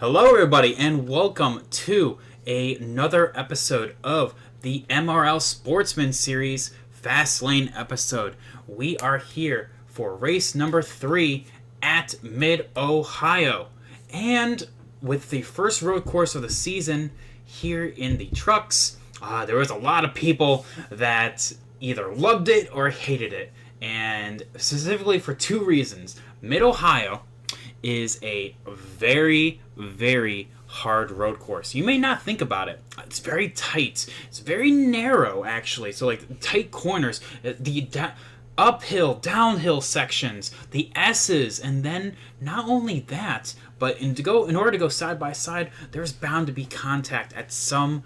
Hello, everybody, and welcome to another episode of the MRL Sportsman Series Fastlane episode. We are here for race number 3 at Mid-Ohio. And with the first road course of the season here in the trucks, there was a lot of people that either loved it or hated it. And specifically for two reasons. Mid-Ohio is a very, very hard road course. You may not think about it. It's very tight. It's very narrow, actually. So, like, tight corners, the uphill, downhill sections, the S's, and then not only that, but in order to go side by side, there's bound to be contact at some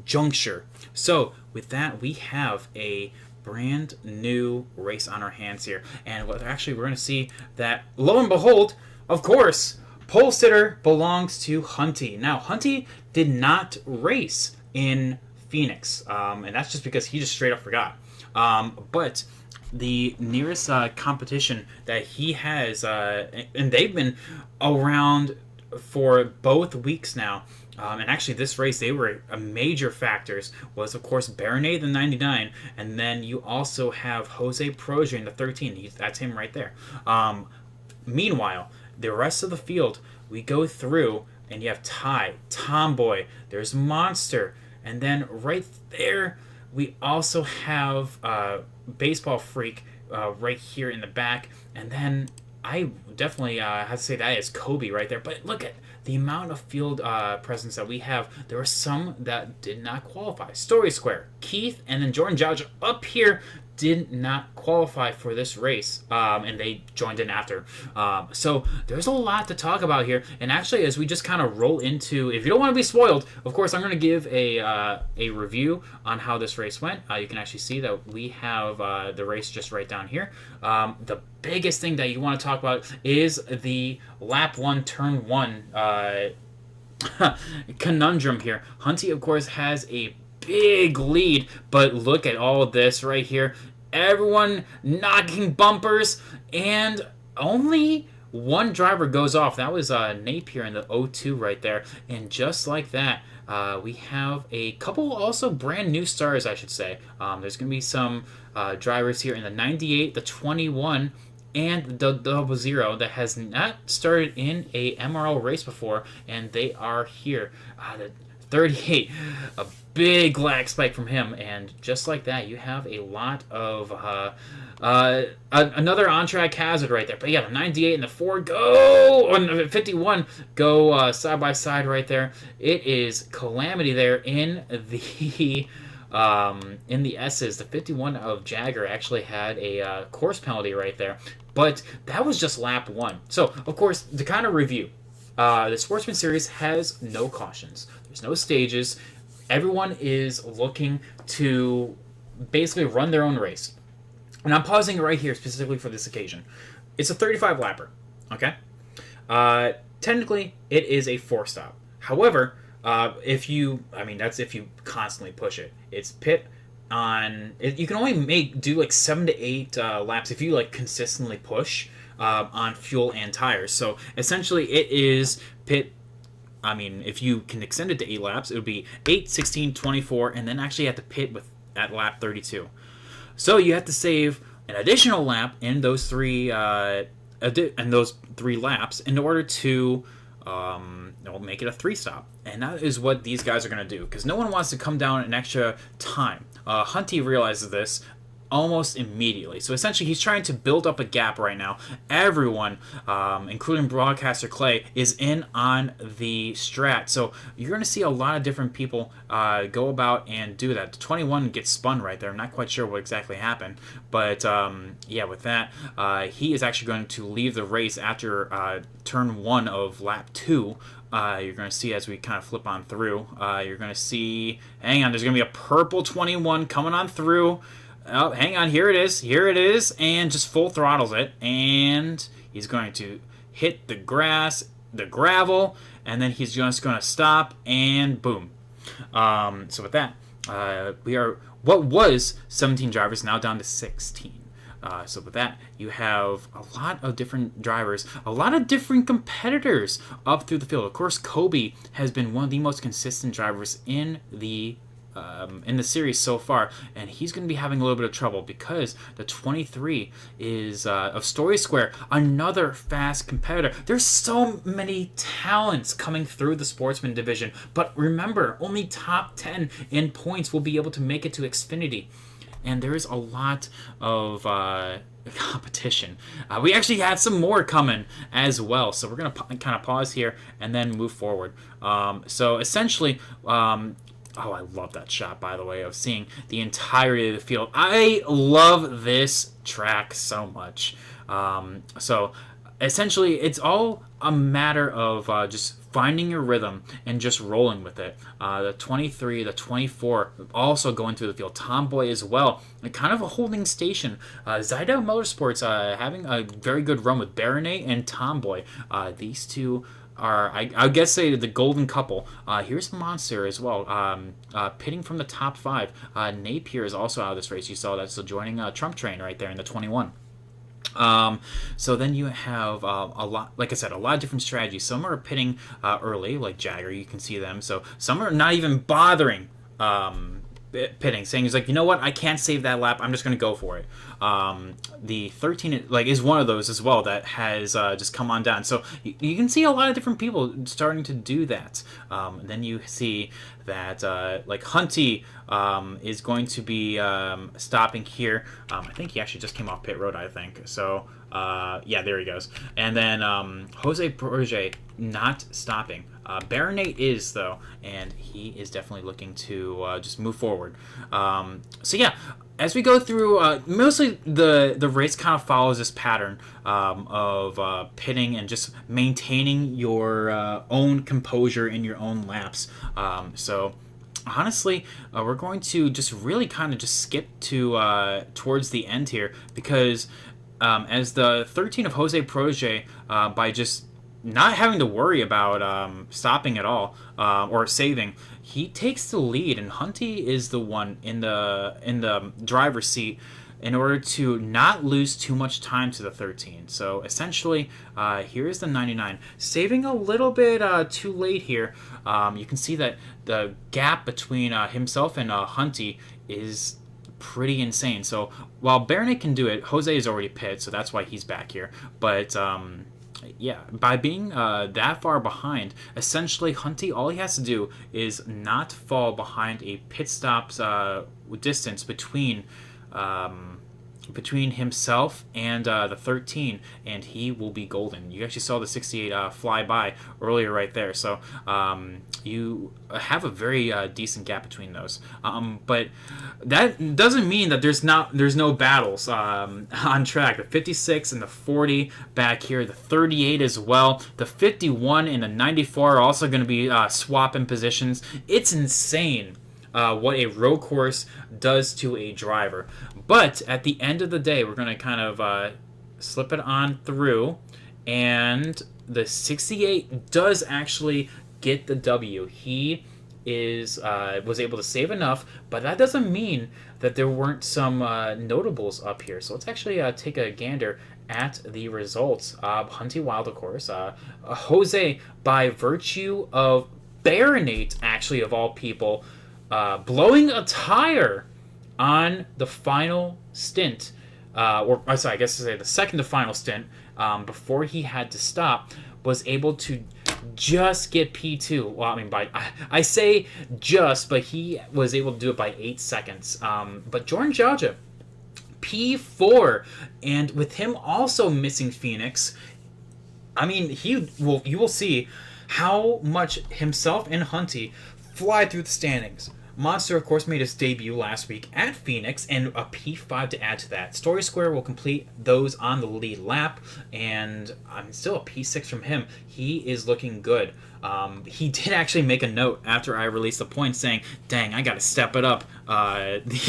juncture. So, with that, we have a brand new race on our hands here. And actually, we're going to see that, lo and behold, of course, pole sitter belongs to Hunty. Now, Hunty did not race in Phoenix, and that's just because he just straight up forgot. But the nearest competition that he has, and they've been around for both weeks now, and actually this race, they were major factors, was of course Baronet the 99, and then you also have Jose Proje in the 13. That's him right there. Meanwhile, the rest of the field, we go through, and you have Ty, Tomboy, there's Monster, and then right there, we also have Baseball Freak right here in the back, and then I definitely have to say that is Kobe right there. But look at the amount of field presence that we have. There were some that did not qualify. Story Square, Keith, and then Jordan Judge up here did not qualify for this race, and they joined in after. So there's a lot to talk about here. And actually, as we just kind of roll into, if you don't want to be spoiled, of course, I'm going to give a review on how this race went. You can actually see that we have the race just right down here. The biggest thing that you want to talk about is the lap 1, turn 1 conundrum here. Hunty, of course, has a big lead, but look at all of this right here. Everyone knocking bumpers, and only one driver goes off. That was Napier in the 02 right there. And just like that, we have a couple also brand new stars, I should say. There's going to be some drivers here in the 98, the 21, and the 00 that has not started in a MRL race before, and they are here. The 38, a big lag spike from him, and just like that, you have a lot of another on-track hazard right there. But yeah, the 98 and the 4 go, or the 51 go side by side right there. It is calamity there in the S's. The 51 of Jagger actually had a course penalty right there, but that was just lap 1. So, of course, to kind of review, the Sportsman Series has no cautions. There's no stages. Everyone is looking to basically run their own race. And I'm pausing right here specifically for this occasion. It's a 35 lapper, okay? Technically, it is a 4-stop. However, that's if you constantly push it. It's pit on. You can only do like 7 to 8 laps if you like consistently push on fuel and tires. So essentially, it is pit. If you can extend it to 8 laps, it would be 8, 16, 24, and then actually you have to pit at lap 32. So you have to save an additional lap in those three laps in order to make it a 3-stop. And that is what these guys are going to do, because no one wants to come down an extra time. Hunty realizes this almost immediately. So essentially, he's trying to build up a gap right now. Everyone, including Broadcaster Clay, is in on the strat. So you're going to see a lot of different people go about and do that. The 21 gets spun right there. I'm not quite sure what exactly happened. But, with that, he is actually going to leave the race after turn 1 of lap 2. You're going to see as we kind of flip on through. You're going to see, hang on, there's going to be a purple 21 coming on through. Oh, hang on, here it is, and just full throttles it, and he's going to hit the gravel, and then he's just going to stop, and boom. So with that, we are, what was 17 drivers now down to 16. So with that, you have a lot of different drivers, a lot of different competitors up through the field. Of course, Kobe has been one of the most consistent drivers in the series so far, and he's going to be having a little bit of trouble because the 23 is of Story Square, another fast competitor. There's so many talents coming through the Sportsman division, but remember, only top 10 in points will be able to make it to Xfinity. And there is a lot of competition. We actually have some more coming as well. So we're going to kind of pause here and then move forward. So essentially, oh, I love that shot, by the way, of seeing the entirety of the field. I love this track so much. So essentially, it's all a matter of just finding your rhythm and just rolling with it. The 23, the 24 also going through the field. Tomboy as well. And kind of a holding station. Zidell Motorsports having a very good run with Baronet and Tomboy. These two are, I guess, say the golden couple. Here's Monster as well, pitting from the top 5. Napier is also out of this race. You saw that, so joining Trump Train right there in the 21. So then you have a lot, like I said, a lot of different strategies. Some are pitting early, like Jagger, you can see them. So some are not even bothering pitting, saying he's like, you know what, I can't save that lap, I'm just going to go for it. The 13 is one of those as well that has just come on down. So you can see a lot of different people starting to do that. Then you see that like Hunty is going to be stopping here. I think he actually just came off pit road, I think. So yeah, there he goes. And then Jose Proje not stopping. Baronet is, though, and he is definitely looking to just move forward. So yeah, as we go through, mostly the race kind of follows this pattern of pitting and just maintaining your own composure in your own laps. So honestly, we're going to just really kind of just skip to towards the end here, because as the 13 of Jose Proje, by just not having to worry about stopping at all or saving, he takes the lead, and Hunty is the one in the driver's seat in order to not lose too much time to the 13. So essentially, here's the 99, saving a little bit too late here. You can see that the gap between himself and Hunty is pretty insane. So while Baronet can do it, Jose is already pit, so that's why he's back here. But yeah, by being that far behind, essentially Hunty, all he has to do is not fall behind a pit stop's distance between himself and the 13, and he will be golden. You actually saw the 68 fly by earlier right there, so you have a very decent gap between those. But that doesn't mean that there's no battles on track. The 56 and the 40 back here, the 38 as well, the 51 and the 94 are also going to be swapping positions. It's insane what a road course does to a driver. But at the end of the day, we're going to kind of slip it on through, and the 68 does actually get the W. He was able to save enough, but that doesn't mean that there weren't some notables up here. So let's actually take a gander at the results. Hunty Wild, of course. Jose, by virtue of Baronet, actually, of all people, blowing a tire on the final stint, or sorry, I guess to say the second to final stint, before he had to stop, was able to just get P2. Well, I mean, I say just, but he was able to do it by 8 seconds. But Jordan Jaja, P4, and with him also missing Phoenix, I mean, you will see how much himself and Hunty fly through the standings. Monster, of course, made his debut last week at Phoenix, and a P5 to add to that. Story Square will complete those on the lead lap, and still a P6 from him. He is looking good. He did actually make a note after I released the points saying, dang, I got to step it up. The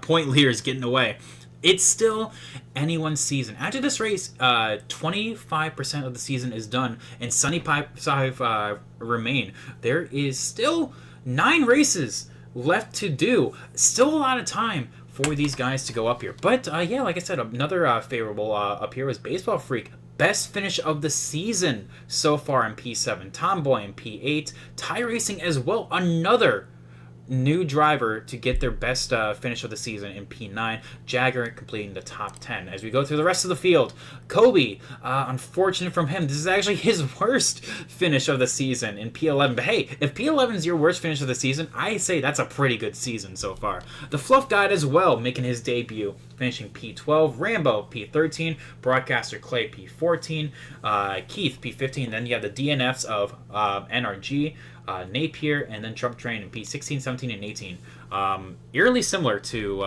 point leader is getting away. It's still anyone's season. After this race, 25% of the season is done, and 75 remain. There is still 9 races left to do. Still a lot of time for these guys to go up here. But yeah, like I said, another favorable up here was Baseball Freak. Best finish of the season so far in P7. Tomboy in P8. Tie Racing as well. Another new driver to get their best finish of the season in P9. Jagger completing the top 10. As we go through the rest of the field, Kobe, unfortunate from him. This is actually his worst finish of the season in P11. But hey, if P11 is your worst finish of the season, I say that's a pretty good season so far. The Fluff Guide as well, making his debut, finishing P12. Rambo, P13. Broadcaster Clay, P14. Keith, P15. Then you have the DNFs of NRG, Napier, and then Trump Train in P16, 17, and 18. Eerily similar to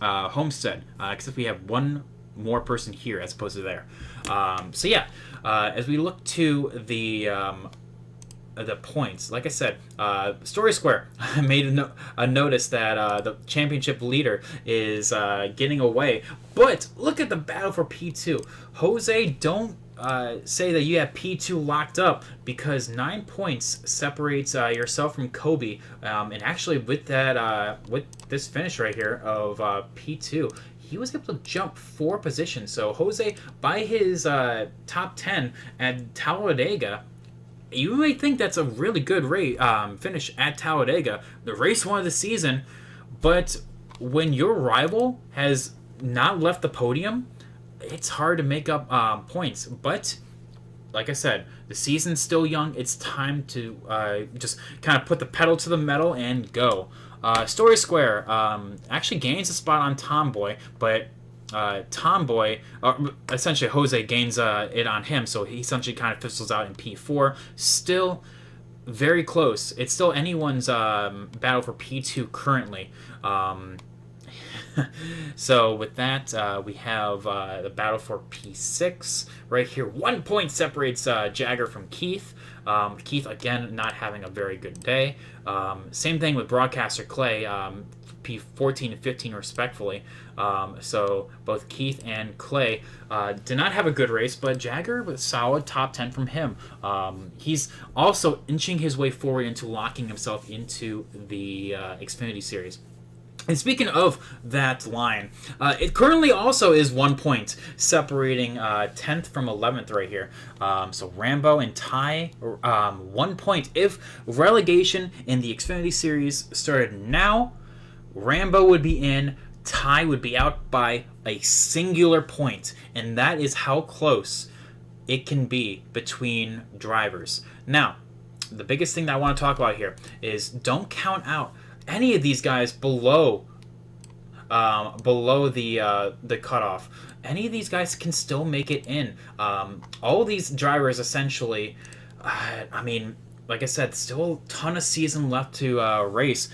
Homestead, except we have one more person here as opposed to there. So yeah, as we look to the points, like I said, Story Square made a notice that the championship leader is getting away. But look at the battle for P2. Jose, don't say that you have P2 locked up, because 9 points separates yourself from Kobe. And actually, with that, with this finish right here of P2, he was able to jump 4 positions. So Jose, by his top 10 at Talladega, you may think that's a really good finish at Talladega, the race 1 of the season. But when your rival has not left the podium, it's hard to make up points. But like I said, the season's still young. It's time to just kind of put the pedal to the metal and go. Story Square actually gains a spot on Tomboy, but Tomboy, essentially Jose gains it on him, so he essentially kind of fizzles out in P4. Still very close. It's still anyone's battle for P2 currently. So with that, we have the battle for P6 right here. 1 point separates Jagger from Keith. Keith, again, not having a very good day. Same thing with Broadcaster Clay, P14 and 15 respectfully. So both Keith and Clay did not have a good race, but Jagger with solid top 10 from him. He's also inching his way forward into locking himself into the Xfinity Series. And speaking of that line, it currently also is 1 point separating 10th from 11th right here. So Rambo and Ty, 1 point. If relegation in the Xfinity Series started now, Rambo would be in, Ty would be out by a singular point. And that is how close it can be between drivers. Now, the biggest thing that I want to talk about here is don't count out any of these guys below the cutoff. Any of these guys can still make it in. All these drivers essentially, I mean, like I said, still a ton of season left to race.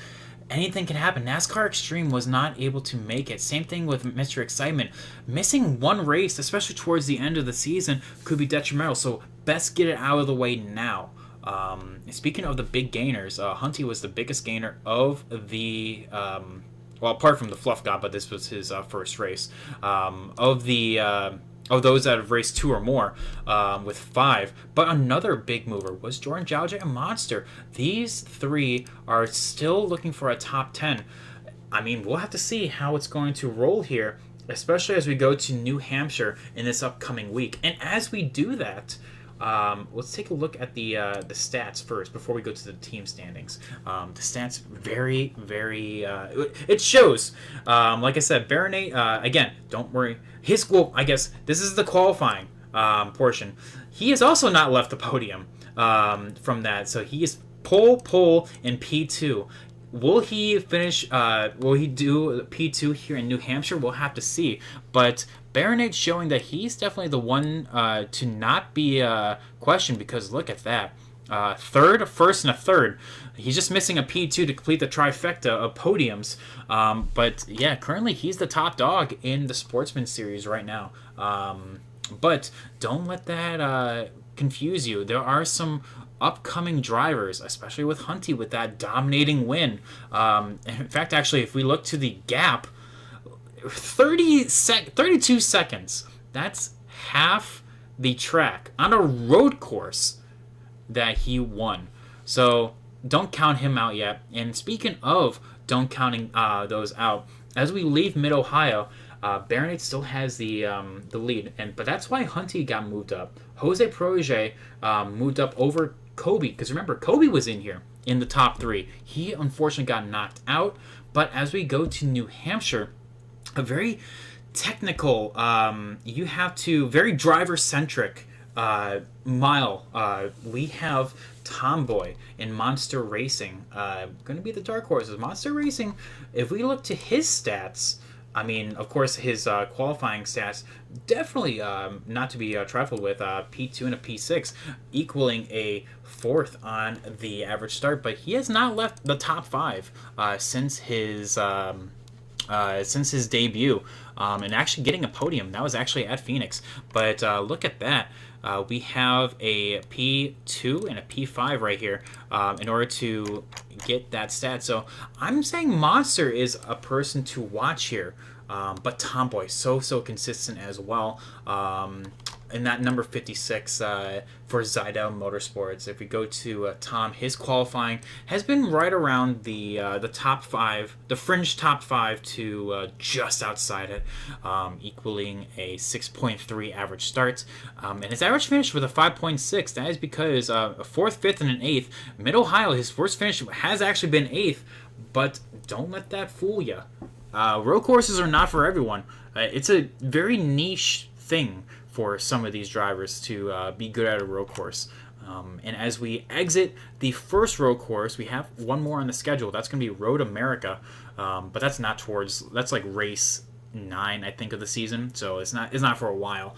Anything can happen. NASCAR Extreme was not able to make it. Same thing with Mr. Excitement. Missing one race, especially towards the end of the season, could be detrimental. So best get it out of the way now. Speaking of the big gainers, Hunty was the biggest gainer of the, well, apart from the Fluff God, but this was his first race, of those that have raced 2 or more, with 5. But another big mover was Jordan Jauja and Monster. These 3 are still looking for a top 10. I mean, we'll have to see how it's going to roll here, especially as we go to New Hampshire in this upcoming week. And as we do that, let's take a look at the stats first before we go to the team standings. The stats very, very, it shows, like I said, Baronet, again, don't worry. Well, I guess this is the qualifying portion. He has also not left the podium from that, so he is pole in P2. Will he finish, will he do P2 here in New Hampshire? We'll have to see. But Baronate's showing that he's definitely the one to not be questioned, because look at that. Third, a first, and a third. He's just missing a P2 to complete the trifecta of podiums. But yeah, currently he's the top dog in the Sportsman Series right now. But don't let that confuse you. There are some upcoming drivers, especially with Hunty with that dominating win. In fact, actually, if we look to the gap, 32 seconds. That's half the track on a road course that he won. So don't count him out yet. And speaking of don't counting those out, as we leave Mid-Ohio, Baronet still has the lead, but that's why Hunty got moved up. Jose Proje moved up over Kobe, because remember, Kobe was in here in the top 3. He unfortunately got knocked out, but as we go to New Hampshire, a very technical, very driver-centric mile. We have Tomboy in Monster Racing. Going to be the dark horses. Monster Racing, if we look to his stats, I mean, of course, his qualifying stats, definitely not to be trifled with. P2 and a P6, equaling a 4th on the average start, but he has not left the top 5 since his debut, and actually getting a podium. That was actually at Phoenix. But look at that. We have a P2 and a P5 right here in order to get that stat. So I'm saying Monster is a person to watch here. But Tomboy, so consistent as well. And that number 56 for Zidell Motorsports. If we go to Tom, his qualifying has been right around the top 5, the fringe top 5 to just outside it, equaling a 6.3 average start. And his average finish with a 5.6. That is because a 4th, 5th, and an 8th. Mid-Ohio, his first finish has actually been 8th, but don't let that fool you. Road courses are not for everyone. It's a very niche thing for some of these drivers to be good at a road course. And as we exit the first road course, we have one more on the schedule. That's going to be Road America, but that's like race 9, I think, of the season. So it's not for a while.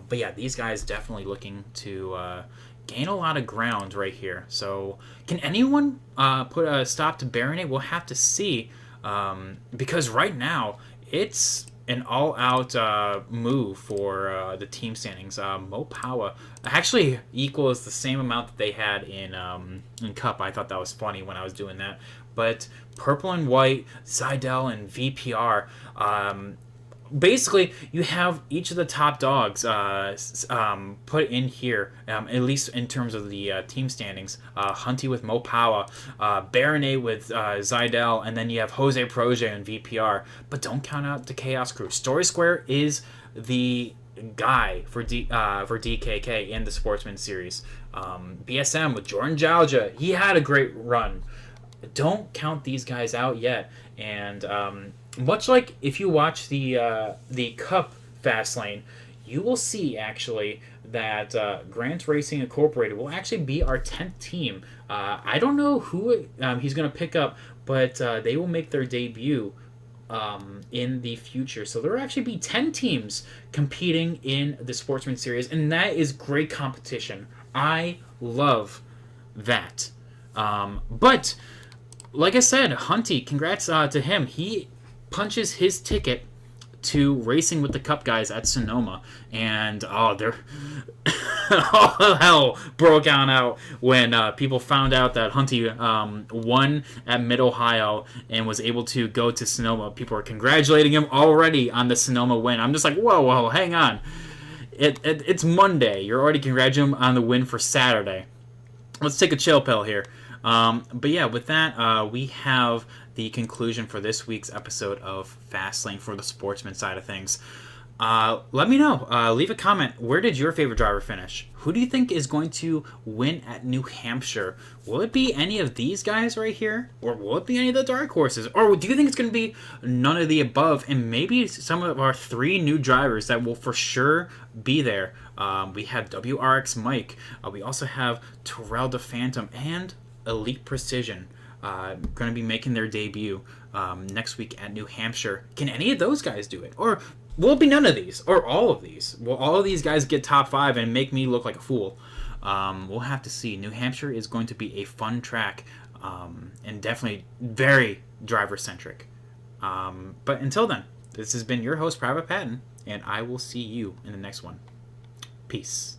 But yeah, these guys definitely looking to gain a lot of ground right here. So can anyone put a stop to Baronet? We'll have to see. Because right now it's an all-out move for the team standings. Mopawa actually equals the same amount that they had in Cup. I thought that was funny when I was doing that. But Purple and White, Zidell, and VPR. Basically, you have each of the top dogs put in here, at least in terms of the team standings. Hunty with Mopawa, Baronet with Zidell, and then you have Jose Proje and VPR. But don't count out the Chaos Crew. Story Square is the guy for DKK in the Sportsman Series. BSM with Jordan Jalja, he had a great run. Don't count these guys out yet. And much like if you watch the Cup Fastlane, you will see actually that Grant Racing Incorporated will actually be our 10th team. I don't know who he's going to pick up, but they will make their debut in the future. So there will actually be 10 teams competing in the Sportsman Series, and that is great competition. I love that. But like I said, Hunty, congrats to him. He punches his ticket to racing with the Cup guys at Sonoma, and all hell broke out when people found out that Hunty won at Mid-Ohio and was able to go to Sonoma. People are congratulating him already on the Sonoma win. I'm just like, whoa, hang on. It's Monday. You're already congratulating him on the win for Saturday. Let's take a chill pill here. But yeah, with that, we have the conclusion for this week's episode of Fastlane for the Sportsman side of things. Let me know. Leave a comment. Where did your favorite driver finish? Who do you think is going to win at New Hampshire? Will it be any of these guys right here? Or will it be any of the dark horses? Or do you think it's going to be none of the above? And maybe some of our 3 new drivers that will for sure be there. We have WRX Mike. We also have Terrell the Phantom and Elite Precision going to be making their debut next week at New Hampshire. Can any of those guys do it? Or will it be none of these? Or all of these? Will all of these guys get top 5 and make me look like a fool? We'll have to see. New Hampshire is going to be a fun track and definitely very driver-centric. But until then, this has been your host, Private Patton, and I will see you in the next one. Peace.